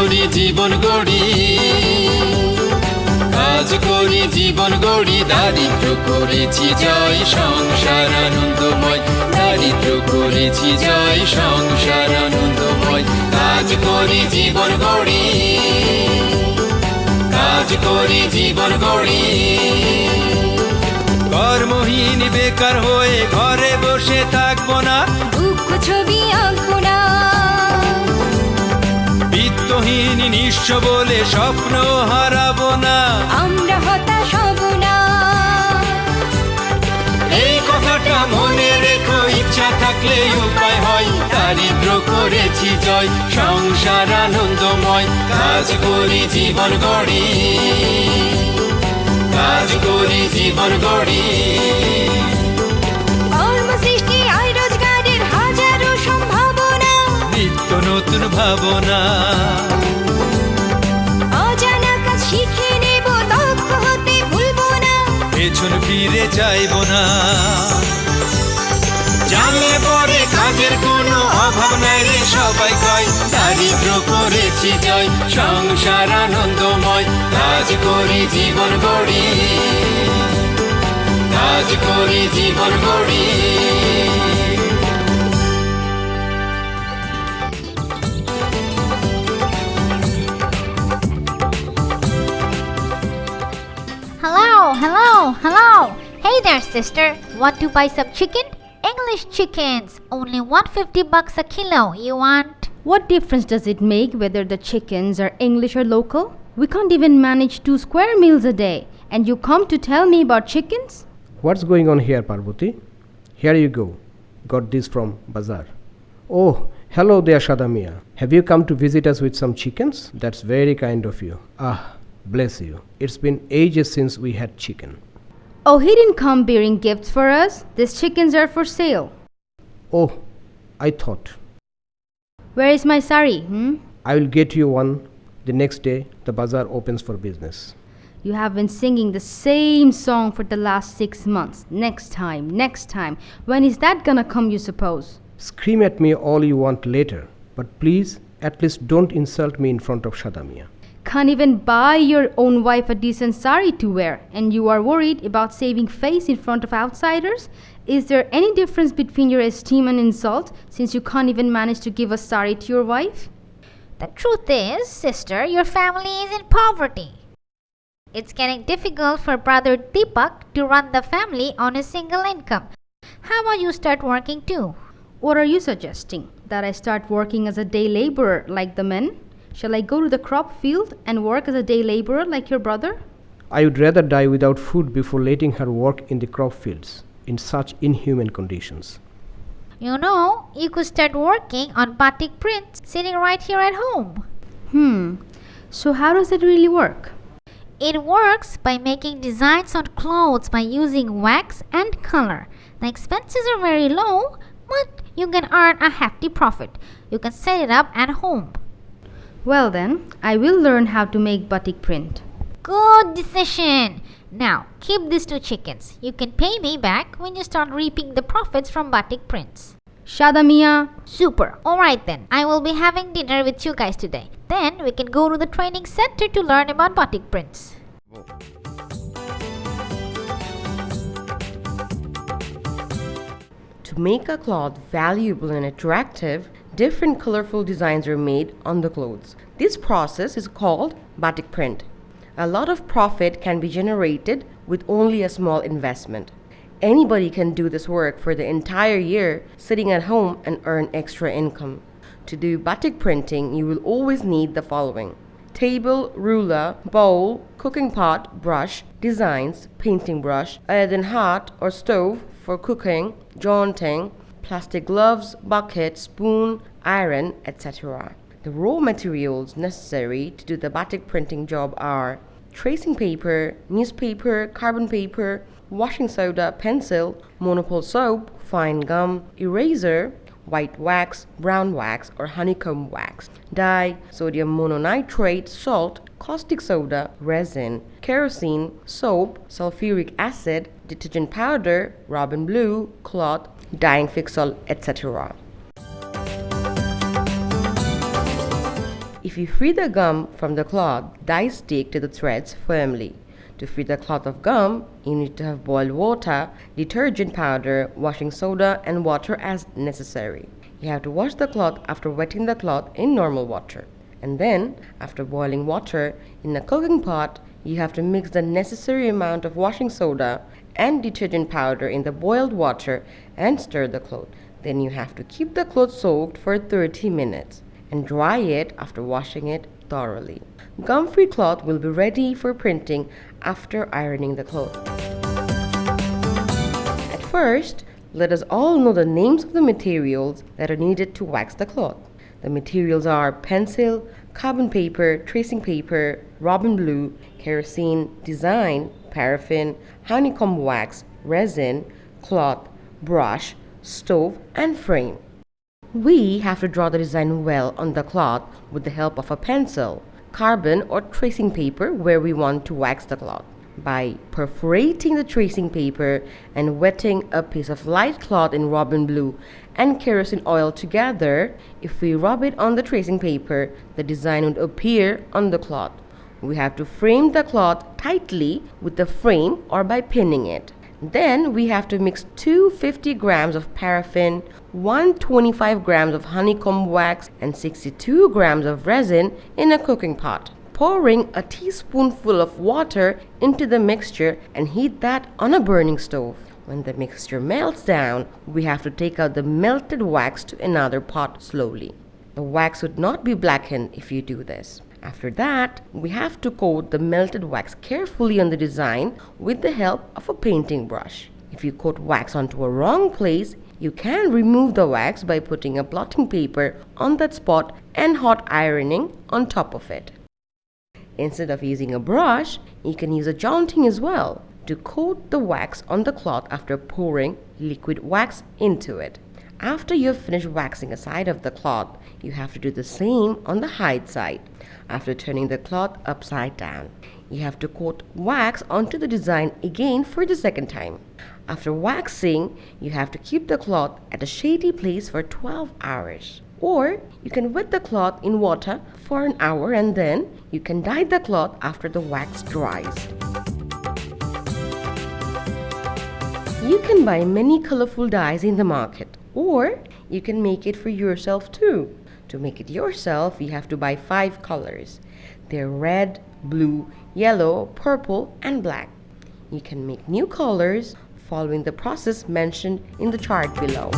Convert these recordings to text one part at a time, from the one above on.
করি জীবন গড়ি, কাজ করি জীবন গড়ি, দারিদ্র করেছি জয়, সংসার আনন্দময়, দারিদ্র করেছি জয়, সংসার আনন্দময়। কাজ করি জীবন গড়ি, কাজ করি জীবন গড়ি। কর্মহীন বেকার হয়ে ঘরে বসে থাকবো না, দুঃখ ছবি আঁকবো না, বিত্তহীন নিঃস্ব বলে স্বপ্ন হারাবো না, আমরা হতাশ হব না। এই কথাটা মনে রেখো, ইচ্ছা থাকলে উপায় হয়, দারিদ্র করেছি জয়, সংসার আনন্দময়। কাজ করি জীবন গড়ি, কাজ করি জীবন গড়ি। কর্মসৃষ্টি আয় রোজগারের হাজারো সম্ভাবনা, নিত্য নতুন ভাবনা, অজানা কাজ শিখে নেব, দক্ষ হতে ভুলবো না, পেছন ফিরে যাইবো না। জানলে পরে কাজের কোনো অভাব নাই রে, সবাই কয় দারিদ্র করেছি জয়, সংসার আনন্দময়। কাজ করি জীবন গড়ি, কাজ করি জীবন গড়ি। Hello, hello, hello. Hey there, sister. Want to buy some chicken? English chickens, only 150 bucks a kilo. You want? What difference does it make whether the chickens are English or local? We can't even manage 2 square meals a day, and you come to tell me about chickens? What's going on here, Parvati? Here you go. Got this from Bazaar. Oh, hello there, Shadamia. Have you come to visit us with some chickens? That's very kind of you. Ah, bless you. It's been ages since we had chicken. Oh, he didn't come bearing gifts for us. These chickens are for sale. Oh, I thought. Where is my sari? I will get you one the next day the bazaar opens for business. You have been singing the same song for the last 6 months. Next time, next time. When is that gonna come, you suppose? Scream at me all you want later, but please, at least don't insult me in front of Shadamia. Can't even buy your own wife a decent sari to wear, and you are worried about saving face in front of outsiders? Is there any difference between your esteem and insult, since you can't even manage to give a sari to your wife? The truth is, sister, your family is in poverty. It's getting difficult for brother Deepak to run the family on a single income. How about you start working too? What are you suggesting? That I start working as a day laborer like the men? Shall I go to the crop field and work as a day laborer like your brother? I would rather die without food before letting her work in the crop fields in such inhuman conditions. You know, you could start working on batik prints sitting right here at home. So how does it really work? It works by making designs on clothes by using wax and color. The expenses are very low, but you can earn a hefty profit. You can set it up at home. Well then, I will learn how to make batik print. Good decision. Now, keep these 2 chickens. You can pay me back when you start reaping the profits from batik prints. Shadamia. Super. Alright then, I will be having dinner with you guys today. Then we can go to the training center to learn about batik prints. To make a cloth valuable and attractive, different colorful designs are made on the clothes. This process is called batik print. A lot of profit can be generated with only a small investment. Anybody can do this work for the entire year, sitting at home and earn extra income. To do batik printing, you will always need the following: table, ruler, bowl, cooking pot, brush, designs, painting brush, earthen heart or stove for cooking, jaunting, plastic gloves, bucket, spoon, iron, etc. The raw materials necessary to do the batik printing job are tracing paper, newspaper, carbon paper, washing soda, pencil, monopole soap, fine gum, eraser, white wax, brown wax or honeycomb wax, dye, sodium mononitrate, salt, caustic soda, resin, kerosene, soap, sulfuric acid, detergent powder, robin blue, cloth, dyeing fixol, etc. If you free the gum from the cloth, dyes stick to the threads firmly. To free the cloth of gum, you need to have boiled water, detergent powder, washing soda, and water as necessary. You have to wash the cloth after wetting the cloth in normal water. And then, after boiling water, in a cooking pot, you have to mix the necessary amount of washing soda and detergent powder in the boiled water and stir the cloth. Then you have to keep the cloth soaked for 30 minutes and dry it after washing it thoroughly. Gum-free cloth will be ready for printing after ironing the cloth. At first, let us all know the names of the materials that are needed to wax the cloth. The materials are pencil, carbon paper, tracing paper, robin blue, kerosene, design, paraffin, honeycomb wax, resin, cloth, brush, stove, and frame. We have to draw the design well on the cloth with the help of a pencil, carbon or tracing paper where we want to wax the cloth. By perforating the tracing paper and wetting a piece of light cloth in robin blue and kerosene oil together, if we rub it on the tracing paper, the design would appear on the cloth. We have to frame the cloth tightly with the frame or by pinning it. Then we have to mix 250 grams of paraffin, 125 grams of honeycomb wax, and 62 grams of resin in a cooking pot. Pouring a teaspoonful of water into the mixture and heat that on a burning stove. When the mixture melts down, we have to take out the melted wax to another pot slowly. The wax would not be blackened if you do this. After that, we have to coat the melted wax carefully on the design with the help of a painting brush. If you coat wax onto a wrong place, you can remove the wax by putting a blotting paper on that spot and hot ironing on top of it. Instead of using a brush, you can use a jaunting as well to coat the wax on the cloth after pouring liquid wax into it. After you have finished waxing a side of the cloth, you have to do the same on the hide side. After turning the cloth upside down, you have to coat wax onto the design again for the second time. After waxing, you have to keep the cloth at a shady place for 12 hours. Or you can wet the cloth in water for an hour and then you can dye the cloth after the wax dries. You can buy many colorful dyes in the market, or you can make it for yourself too. To make it yourself, you have to buy 5 colors. They're red, blue, yellow, purple, and black. You can make new colors following the process mentioned in the chart below.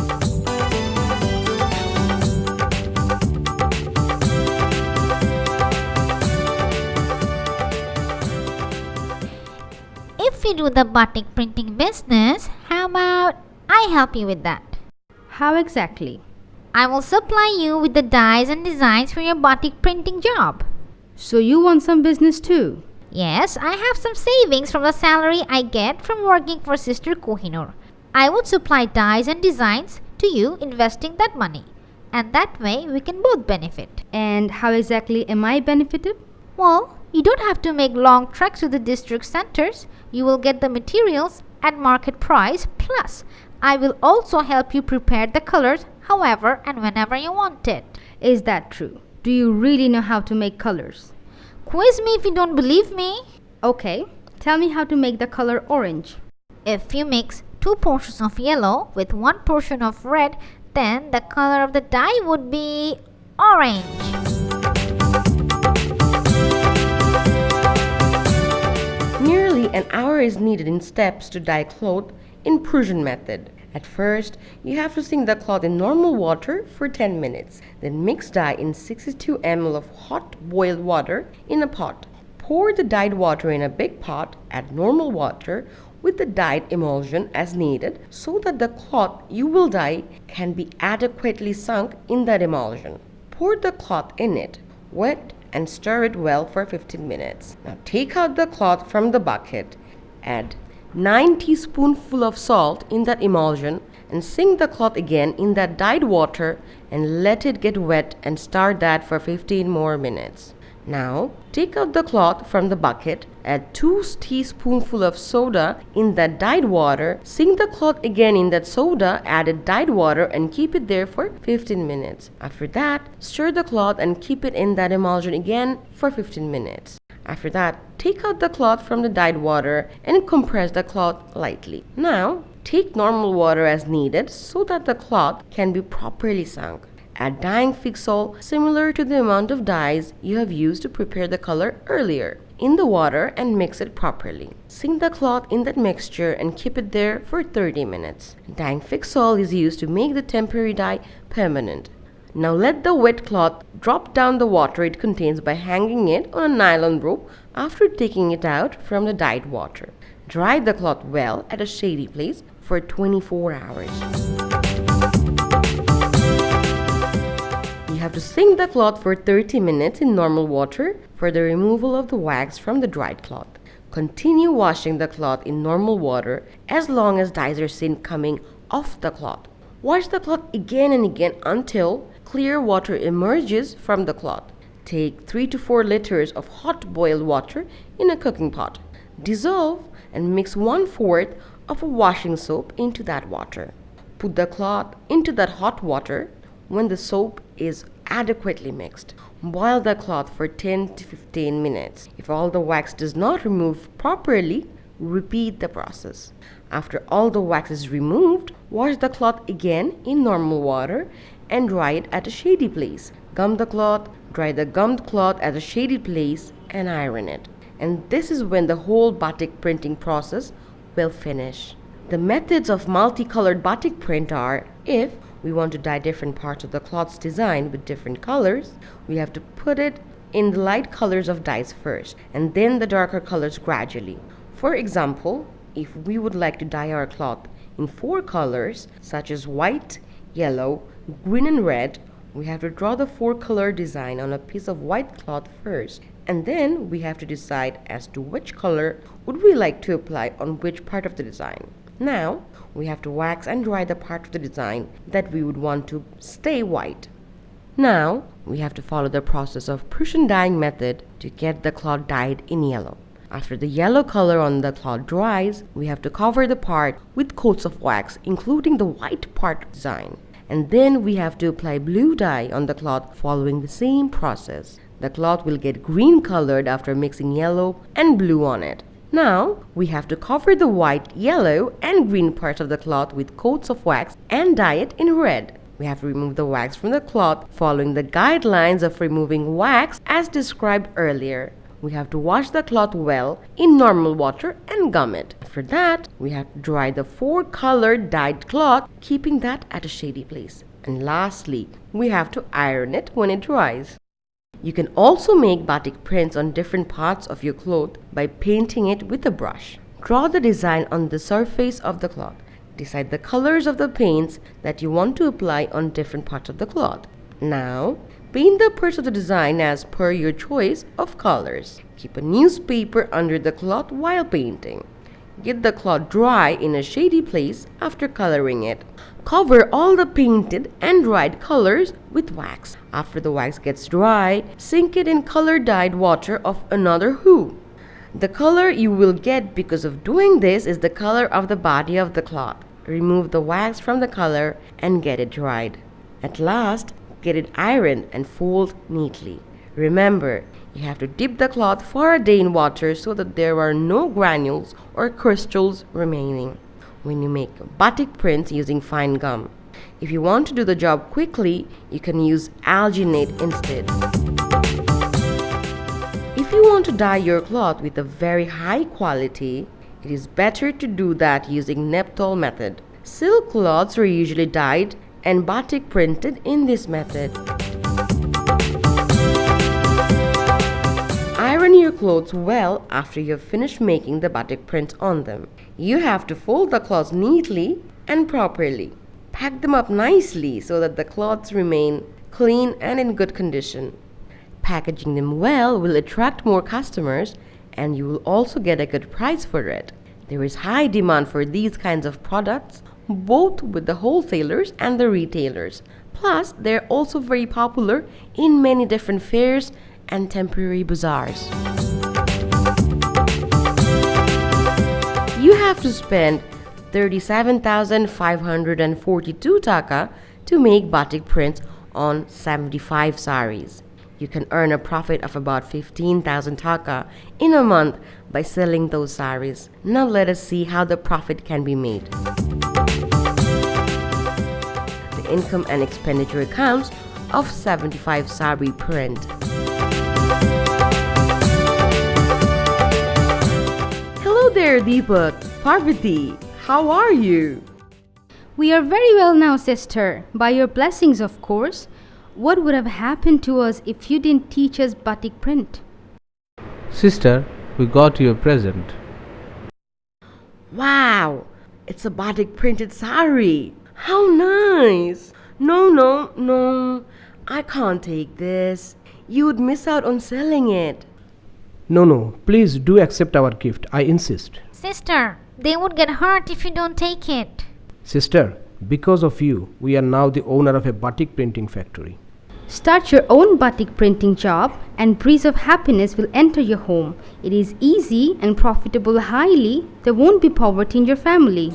If you do the batik printing business, how about I help you with that? How exactly? I will supply you with the dyes and designs for your batik printing job. So you want some business too? Yes, I have some savings from the salary I get from working for Sister Kohinoor. I would supply dyes and designs to you investing that money. And that way we can both benefit. And how exactly am I benefited? Well, you don't have to make long treks to the district centers. You will get the materials at market price, plus I will also help you prepare the colors however and whenever you want it. Is that true? Do you really know how to make colors? Quiz me if you don't believe me. Okay, tell me how to make the color orange. If you mix 2 portions of yellow with 1 portion of red, then the color of the dye would be orange. Nearly an hour is needed in steps to dye cloth in Prussian method. At first, you have to sink the cloth in normal water for 10 minutes. Then mix dye in 62 ml of hot boiled water in a pot. Pour the dyed water in a big pot, add normal water with the dyed emulsion as needed so that the cloth you will dye can be adequately sunk in that emulsion. Pour the cloth in it, wet and stir it well for 15 minutes. Now take out the cloth from the bucket, add 9 teaspoonfuls of salt in that emulsion and sink the cloth again in that dyed water and let it get wet and stir that for 15 more minutes. Now, take out the cloth from the bucket, add 2 teaspoonfuls of soda in that dyed water, sink the cloth again in that soda, add dyed water and keep it there for 15 minutes. After that, stir the cloth and keep it in that emulsion again for 15 minutes. After that, take out the cloth from the dyed water and compress the cloth lightly. Now, take normal water as needed so that the cloth can be properly sunk. Add dyeing fixol similar to the amount of dyes you have used to prepare the color earlier in the water and mix it properly. Sink the cloth in that mixture and keep it there for 30 minutes. Dyeing fixol is used to make the temporary dye permanent. Now let the wet cloth drop down the water it contains by hanging it on a nylon rope after taking it out from the dyed water. Dry the cloth well at a shady place for 24 hours. You have to sink the cloth for 30 minutes in normal water for the removal of the wax from the dried cloth. Continue washing the cloth in normal water as long as dyes are seen coming off the cloth. Wash the cloth again and again until clear water emerges from the cloth. Take 3 to 4 liters of hot boiled water in a cooking pot. Dissolve and mix 1/4 of a washing soap into that water. Put the cloth into that hot water. When the soap is adequately mixed, boil the cloth for 10 to 15 minutes. If all the wax does not remove properly, repeat the process. After all the wax is removed, wash the cloth again in normal water and dry it at a shady place. Gum the cloth, dry the gummed cloth at a shady place and iron it. And this is when the whole batik printing process will finish. The methods of multicolored batik print are: if we want to dye different parts of the cloth's design with different colors, we have to put it in the light colors of dyes first and then the darker colors gradually. For example, if we would like to dye our cloth in 4 colors such as white, yellow, green and red, we have to draw the 4-color design on a piece of white cloth first, and then we have to decide as to which color would we like to apply on which part of the design. Now, we have to wax and dry the part of the design that we would want to stay white. Now, we have to follow the process of Prussian dyeing method to get the cloth dyed in yellow. After the yellow color on the cloth dries, we have to cover the part with coats of wax, including the white part design. And then we have to apply blue dye on the cloth following the same process. The cloth will get green colored after mixing yellow and blue on it. Now, we have to cover the white, yellow, and green parts of the cloth with coats of wax and dye it in red. We have to remove the wax from the cloth following the guidelines of removing wax as described earlier. We have to wash the cloth well in normal water and gum it. After that, we have to dry the 4-colored dyed cloth, keeping that at a shady place. And lastly, we have to iron it when it dries. You can also make batik prints on different parts of your cloth by painting it with a brush. Draw the design on the surface of the cloth. Decide the colors of the paints that you want to apply on different parts of the cloth. Now, paint the parts of the design as per your choice of colors. Keep a newspaper under the cloth while painting. Get the cloth dry in a shady place after coloring it. Cover all the painted and dried colors with wax. After the wax gets dry, sink it in color-dyed water of another hue. The color you will get because of doing this is the color of the body of the cloth. Remove the wax from the color and get it dried. At last, get it ironed and fold neatly. Remember, you have to dip the cloth for a day in water so that there are no granules or crystals remaining when you make batik prints using fine gum. If you want to do the job quickly, you can use alginate instead. If you want to dye your cloth with a very high quality, it is better to do that using Neptol method. Silk cloths are usually dyed and batik printed in this method. Iron your clothes well after you have finished making the batik print on them. You have to fold the cloths neatly and properly. Pack them up nicely so that the cloths remain clean and in good condition. Packaging them well will attract more customers and you will also get a good price for it. There is high demand for these kinds of products, both with the wholesalers and the retailers. Plus, they're also very popular in many different fairs and temporary bazaars. You have to spend 37,542 taka to make batik prints on 75 saris. You can earn a profit of about 15,000 taka in a month by selling those saris. Now let us see how the profit can be made. The income and expenditure accounts of 75 sari print. Hello there, Deepak. Parvati, how are you? We are very well now, sister. By your blessings, of course. What would have happened to us if you didn't teach us batik print? Sister, we got you a present. Wow, it's a batik printed sari. How nice. No, I can't take this. You would miss out on selling it. No, please do accept our gift. I insist. Sister, they would get hurt if you don't take it. Sister, because of you, we are now the owner of a batik printing factory. Start your own batik printing job and breeze of happiness will enter your home. It is easy and profitable highly. There won't be poverty in your family.